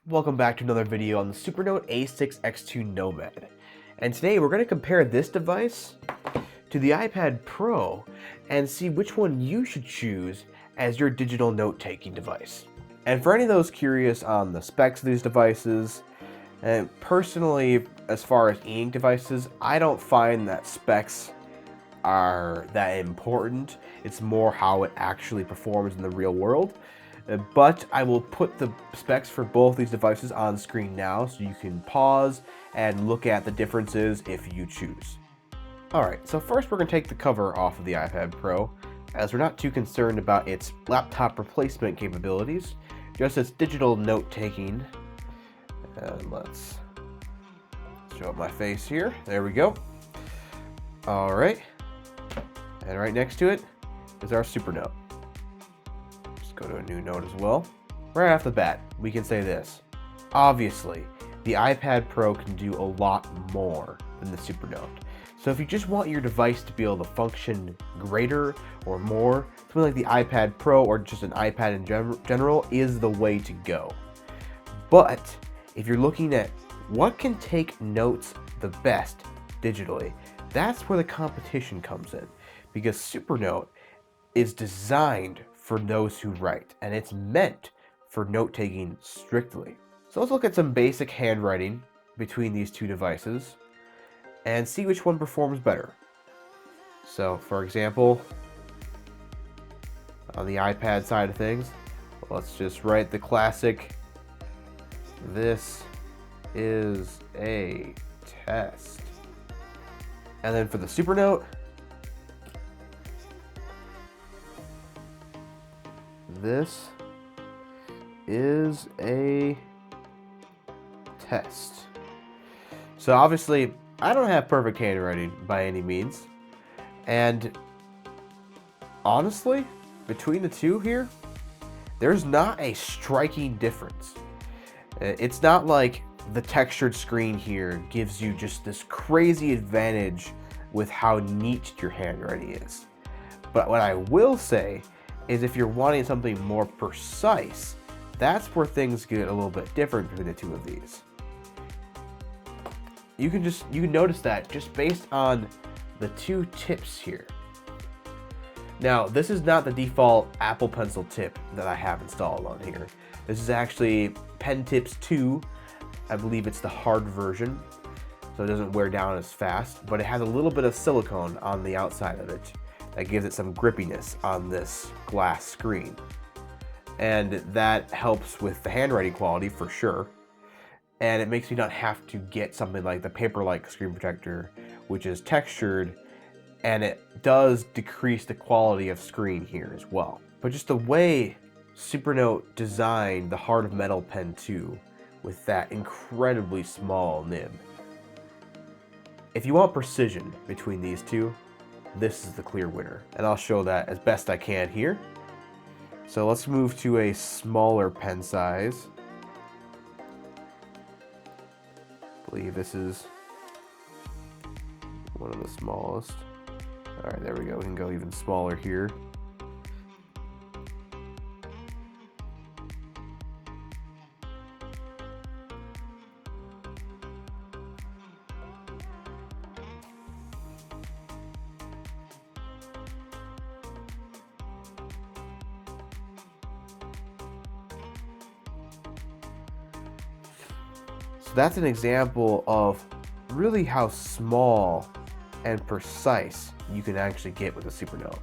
Welcome back to another video on the Supernote A6X2 Nomad. And today we're going to compare this device to the iPad Pro and see which one you should choose as your digital note-taking device. And for any of those curious on the specs of these devices, and personally, as far as e-ink devices, I don't find that specs are that important. It's more how it actually performs in the real world. But I will put the specs for both these devices on screen now so you can pause and look at the differences if you choose. Alright, so first we're going to take the cover off of the iPad Pro, as we're not too concerned about its laptop replacement capabilities, just its digital note-taking. And let's show up my face here. There we go. Alright, and right next to it is our Supernote. Go to a new note as well. Right off the bat, we can say this. Obviously, the iPad Pro can do a lot more than the Supernote. So if you just want your device to be able to function greater or more, something like the iPad Pro or just an iPad in general is the way to go. But if you're looking at what can take notes the best digitally, that's where the competition comes in. Because Supernote is designed for those who write, and it's meant for note-taking strictly. So let's look at some basic handwriting between these two devices and see which one performs better. So for example, on the iPad side of things, let's just write the classic, "This is a test." And then for the Supernote, "This is a test." So obviously, I don't have perfect handwriting by any means. And honestly, between the two here, there's not a striking difference. It's not like the textured screen here gives you just this crazy advantage with how neat your handwriting is. But what I will say is if you're wanting something more precise, that's where things get a little bit different between the two of these. You can notice that just based on the two tips here. Now, this is not the default Apple Pencil tip that I have installed on here. This is actually Pen Tips 2. I believe it's the hard version, so it doesn't wear down as fast, but it has a little bit of silicone on the outside of it that gives it some grippiness on this glass screen. And that helps with the handwriting quality for sure. And it makes me not have to get something like the Paperlike screen protector, which is textured, and it does decrease the quality of screen here as well. But just the way Supernote designed the Heart of Metal Pen 2 with that incredibly small nib. If you want precision between these two, this is the clear winner, and I'll show that as best I can here. So let's move to a smaller pen size. I believe this is one of the smallest. All right, there we go. We can go even smaller here. That's an example of really how small and precise you can actually get with a Supernote.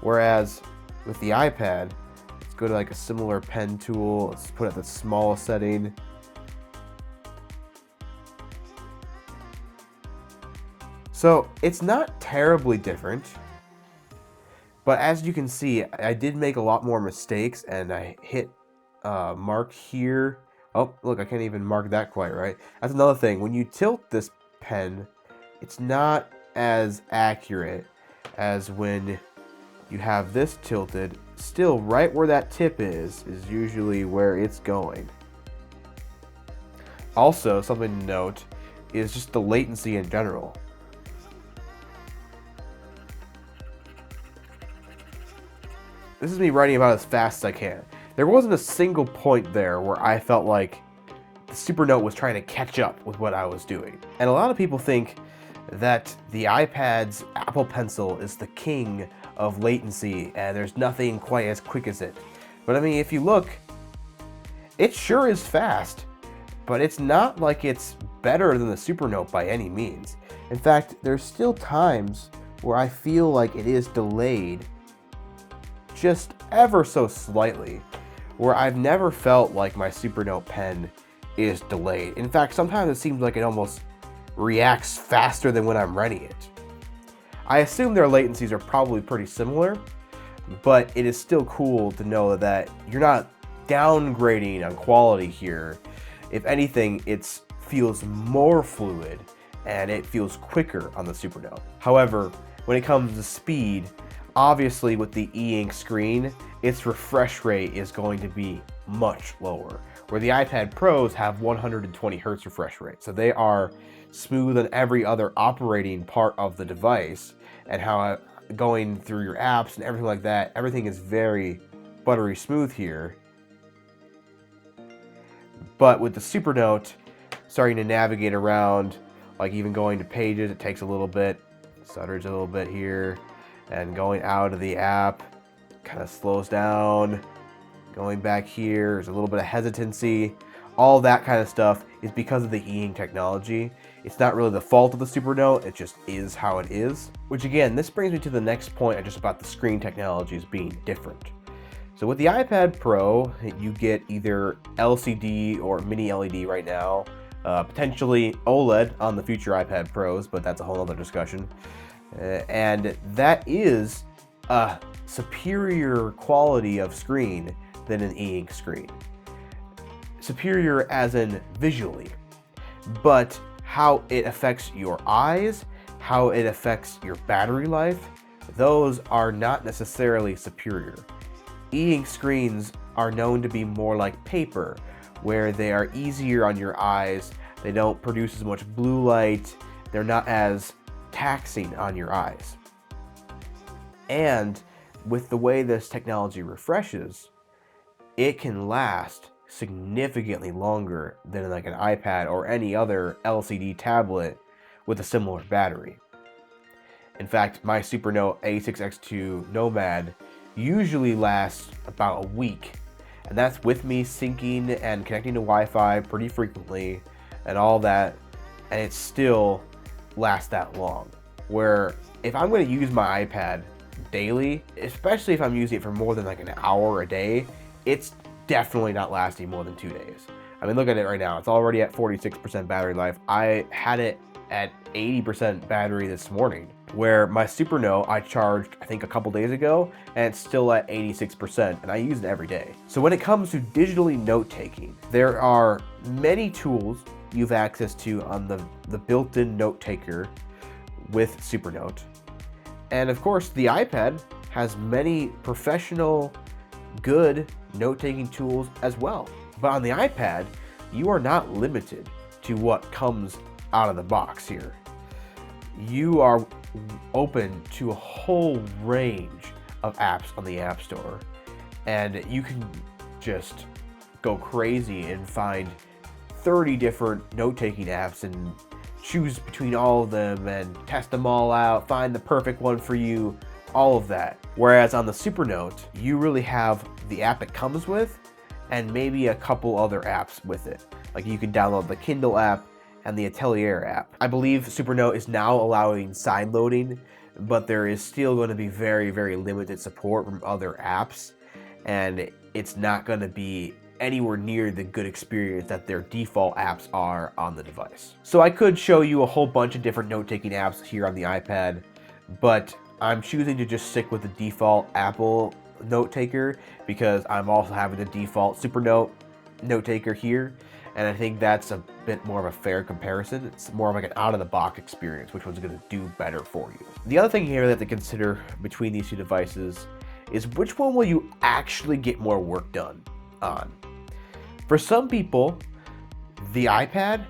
Whereas with the iPad, let's go to like a similar pen tool. Let's put it at the smallest setting. So it's not terribly different, but as you can see, I did make a lot more mistakes, and I hit mark here. Oh, look, I can't even mark that quite right. That's another thing. When you tilt this pen, it's not as accurate as when you have this tilted. Still, right where that tip is usually where it's going. Also, something to note is just the latency in general. This is me writing about as fast as I can. There wasn't a single point there where I felt like Supernote was trying to catch up with what I was doing. And a lot of people think that the iPad's Apple Pencil is the king of latency and there's nothing quite as quick as it. But I mean, if you look, it sure is fast, but it's not like it's better than the Supernote by any means. In fact, there's still times where I feel like it is delayed just ever so slightly, where I've never felt like my Supernote pen is delayed. In fact, sometimes it seems like it almost reacts faster than when I'm writing it. I assume their latencies are probably pretty similar, but it is still cool to know that you're not downgrading on quality here. If anything, it feels more fluid and it feels quicker on the Supernote. However, when it comes to speed, obviously with the e-ink screen, its refresh rate is going to be much lower, where the iPad Pros have 120 Hertz refresh rate. So they are smooth on every other operating part of the device, and how going through your apps and everything like that, everything is very buttery smooth here. But with the Supernote, starting to navigate around, like even going to pages, it takes a little bit, stutters a little bit here, and going out of the app kind of slows down. Going back here, there's a little bit of hesitancy. All that kind of stuff is because of the e-ink technology. It's not really the fault of the Supernote, it just is how it is. Which again, this brings me to the next point just about the screen technologies being different. So with the iPad Pro, you get either LCD or mini LED right now, potentially OLED on the future iPad Pros, but that's a whole other discussion. And that is a superior quality of screen than an e-ink screen. Superior as in visually, but how it affects your eyes, how it affects your battery life, those are not necessarily superior. E-ink screens are known to be more like paper, where they are easier on your eyes, they don't produce as much blue light, they're not as taxing on your eyes. And with the way this technology refreshes, it can last significantly longer than like an iPad or any other LCD tablet with a similar battery. In fact, my Supernote A6X2 Nomad usually lasts about a week, and that's with me syncing and connecting to Wi-Fi pretty frequently and all that, and it still lasts that long. Where if I'm going to use my iPad daily, especially if I'm using it for more than like an hour a day, it's definitely not lasting more than 2 days. I mean, look at it right now. It's already at 46% battery life. I had it at 80% battery this morning, where my Supernote I charged, I think a couple days ago, and it's still at 86%, and I use it every day. So when it comes to digitally note-taking, there are many tools you have access to on the built-in note taker with Supernote. And of course, the iPad has many professional, good note-taking tools as well. But on the iPad, you are not limited to what comes out of the box here. You are open to a whole range of apps on the App Store, and you can just go crazy and find 30 different note-taking apps and choose between all of them and test them all out, find the perfect one for you, all of that. Whereas on the Supernote, you really have the app it comes with and maybe a couple other apps with it. Like you can download the Kindle app and the Atelier app. I believe Supernote is now allowing side loading, but there is still going to be very, very limited support from other apps, and it's not going to be anywhere near the good experience that their default apps are on the device. So I could show you a whole bunch of different note-taking apps here on the iPad, but I'm choosing to just stick with the default Apple note taker because I'm also having the default Supernote note taker here, and I think that's a bit more of a fair comparison. It's more of like an out-of-the-box experience, which one's going to do better for you. The other thing here that to consider between these two devices is which one will you actually get more work done on. For some people, the iPad,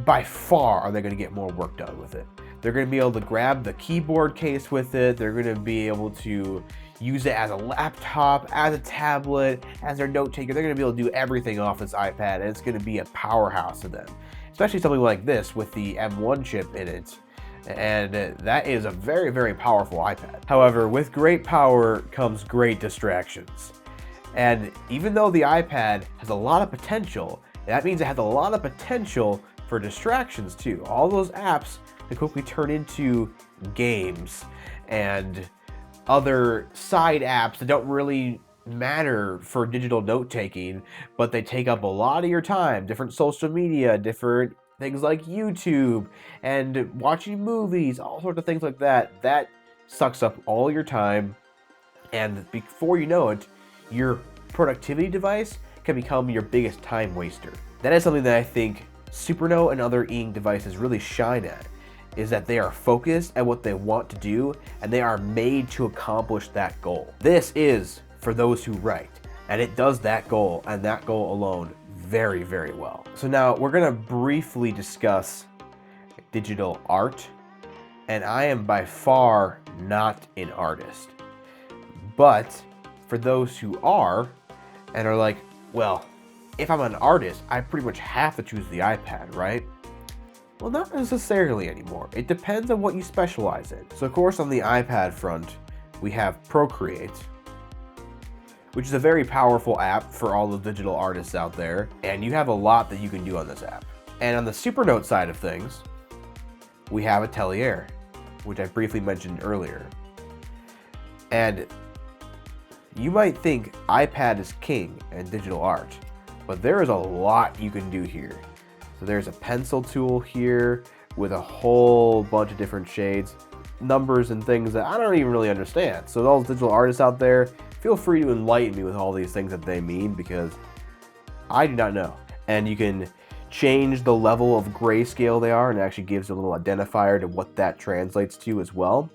by far are they going to get more work done with it. They're going to be able to grab the keyboard case with it. They're going to be able to use it as a laptop, as a tablet, as their note taker. They're gonna be able to do everything off this iPad, and it's gonna be a powerhouse to them. Especially something like this with the M1 chip in it. And that is a very, very powerful iPad. However, with great power comes great distractions. And even though the iPad has a lot of potential, that means it has a lot of potential for distractions too. All those apps can quickly turn into games and other side apps that don't really matter for digital note-taking, but they take up a lot of your time. Different social media, different things like YouTube and watching movies, all sorts of things like that. That sucks up all your time, and before you know it, your productivity device can become your biggest time waster. That is something that I think Supernote and other e-ink devices really shine at, is that they are focused at what they want to do, and they are made to accomplish that goal. This is for those who write, and it does that goal, and that goal alone, very, very well. So now we're gonna briefly discuss digital art, and I am by far not an artist. But for those who are, and are like, well, if I'm an artist, I pretty much have to choose the iPad, right? Well, not necessarily anymore. It depends on what you specialize in. So of course on the iPad front, we have Procreate, which is a very powerful app for all the digital artists out there, and you have a lot that you can do on this app. And on the Supernote side of things, we have Atelier, which I briefly mentioned earlier. And you might think iPad is king in digital art, but there is a lot you can do here. So there's a pencil tool here with a whole bunch of different shades, numbers and things that I don't even really understand. So all digital artists out there, feel free to enlighten me with all these things that they mean, because I do not know. And you can change the level of grayscale they are, and it actually gives a little identifier to what that translates to as well.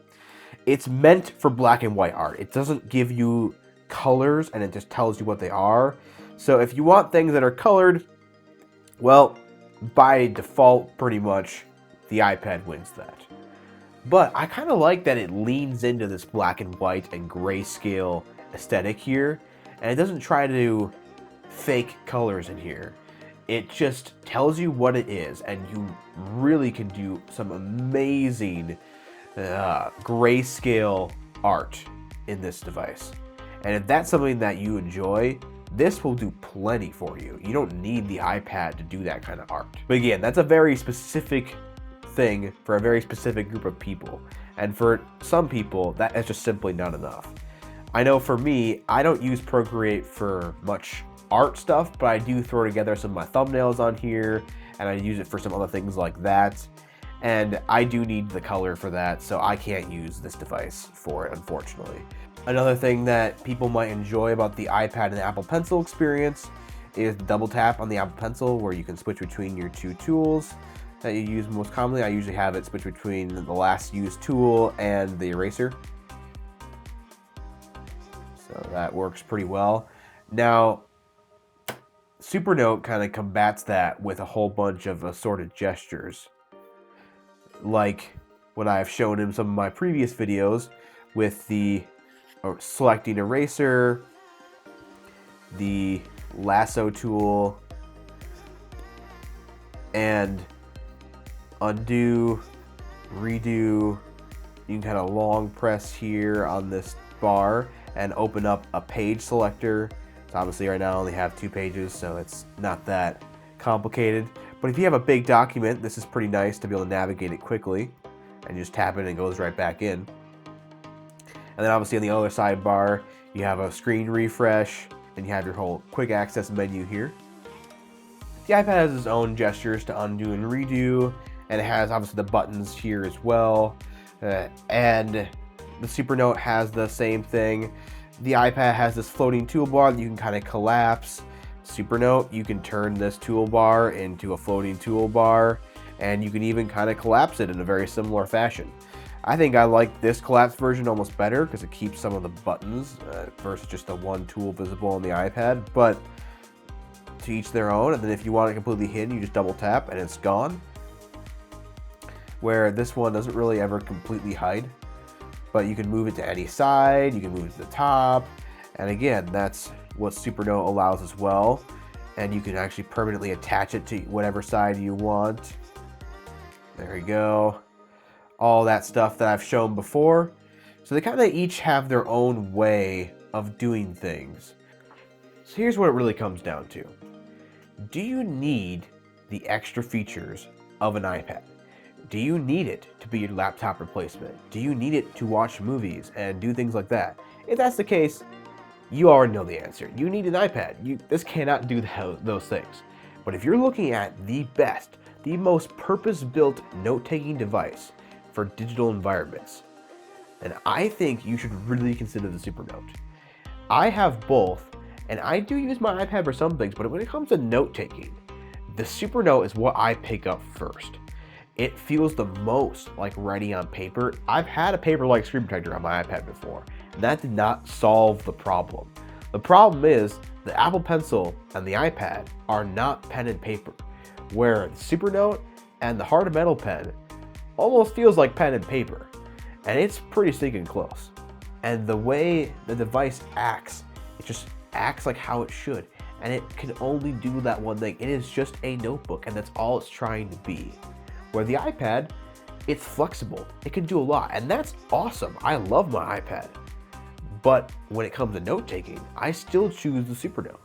It's meant for black and white art. It doesn't give you colors, and it just tells you what they are. So if you want things that are colored, well, by default, pretty much, the iPad wins that. But I kind of like that it leans into this black and white and grayscale aesthetic here, and it doesn't try to fake colors in here. It just tells you what it is, and you really can do some amazing grayscale art in this device. And if that's something that you enjoy, this will do plenty for you. You don't need the iPad to do that kind of art. But again, that's a very specific thing for a very specific group of people. And for some people, that is just simply not enough. I know for me, I don't use Procreate for much art stuff, but I do throw together some of my thumbnails on here, and I use it for some other things like that. And I do need the color for that, so I can't use this device for it, unfortunately. Another thing that people might enjoy about the iPad and the Apple Pencil experience is the double tap on the Apple Pencil, where you can switch between your two tools that you use most commonly. I usually have it switch between the last used tool and the eraser. So that works pretty well. Now, Supernote kind of combats that with a whole bunch of assorted gestures, like what I've shown in some of my previous videos with the selecting eraser, the lasso tool, and undo, redo. You can kind of long press here on this bar and open up a page selector. So obviously right now I only have 2 pages, so it's not that complicated. But if you have a big document, this is pretty nice to be able to navigate it quickly, and you just tap it and it goes right back in. And then obviously on the other sidebar, you have a screen refresh, and you have your whole quick access menu here. The iPad has its own gestures to undo and redo, and it has obviously the buttons here as well. And the Supernote has the same thing. The iPad has this floating toolbar that you can kind of collapse. Supernote, you can turn this toolbar into a floating toolbar, and you can even kind of collapse it in a very similar fashion. I think I like this collapsed version almost better because it keeps some of the buttons versus just the one tool visible on the iPad, but to each their own. And then if you want it completely hidden, you just double tap and it's gone. Where this one doesn't really ever completely hide, but you can move it to any side, you can move it to the top, and again, that's what Supernote allows as well. And you can actually permanently attach it to whatever side you want. There we go. All that stuff that I've shown before. So they kind of each have their own way of doing things. So here's what it really comes down to. Do you need the extra features of an iPad? Do you need it to be your laptop replacement? Do you need it to watch movies and do things like that? If that's the case, you already know the answer. You need an iPad. This cannot do those things. But if you're looking at the best, the most purpose-built note-taking device for digital environments, then I think you should really consider the Supernote. I have both, and I do use my iPad for some things, but when it comes to note-taking, the Supernote is what I pick up first. It feels the most like writing on paper. I've had a paper-like screen protector on my iPad before, and that did not solve the problem. The problem is the Apple Pencil and the iPad are not pen and paper, where the Supernote and the Heart of Metal pen almost feels like pen and paper, and it's pretty stinking close. And the way the device acts, it just acts like how it should, and it can only do that one thing. It is just a notebook, and that's all it's trying to be. Where the iPad, it's flexible. It can do a lot, and that's awesome. I love my iPad. But when it comes to note-taking, I still choose the Supernote.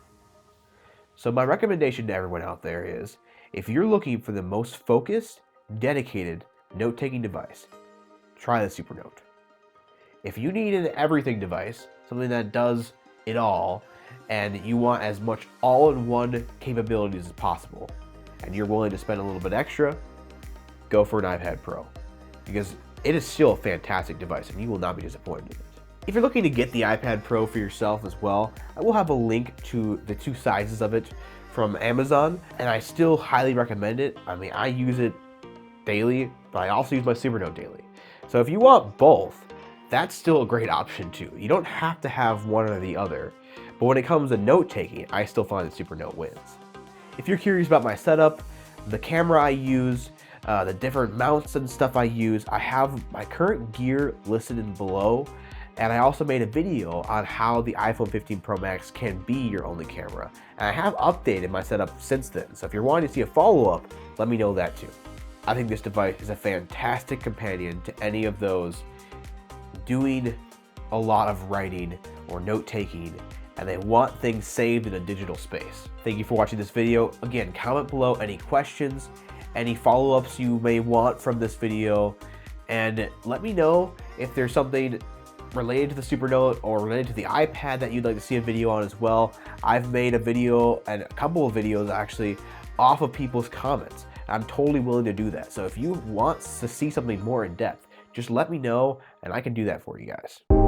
So my recommendation to everyone out there is, if you're looking for the most focused, dedicated note-taking device, try the Supernote. If you need an everything device, something that does it all, and you want as much all-in-one capabilities as possible, and you're willing to spend a little bit extra, go for an iPad Pro, because it is still a fantastic device and you will not be disappointed in it. If you're looking to get the iPad Pro for yourself as well, I will have a link to the 2 sizes of it from Amazon, and I still highly recommend it. I mean, I use it daily, but I also use my Supernote daily. So if you want both, that's still a great option too. You don't have to have one or the other, but when it comes to note-taking, I still find that Supernote wins. If you're curious about my setup, the camera I use, the different mounts and stuff I use, I have my current gear listed in below, and I also made a video on how the iPhone 15 Pro Max can be your only camera, and I have updated my setup since then, so if you're wanting to see a follow-up, let me know that too. I think this device is a fantastic companion to any of those doing a lot of writing or note-taking, and they want things saved in a digital space. Thank you for watching this video. Again, comment below any questions, any follow-ups you may want from this video, and let me know if there's something related to the Supernote or related to the iPad that you'd like to see a video on as well. I've made a video and a couple of videos actually off of people's comments. I'm totally willing to do that. So if you want to see something more in depth, just let me know and I can do that for you guys.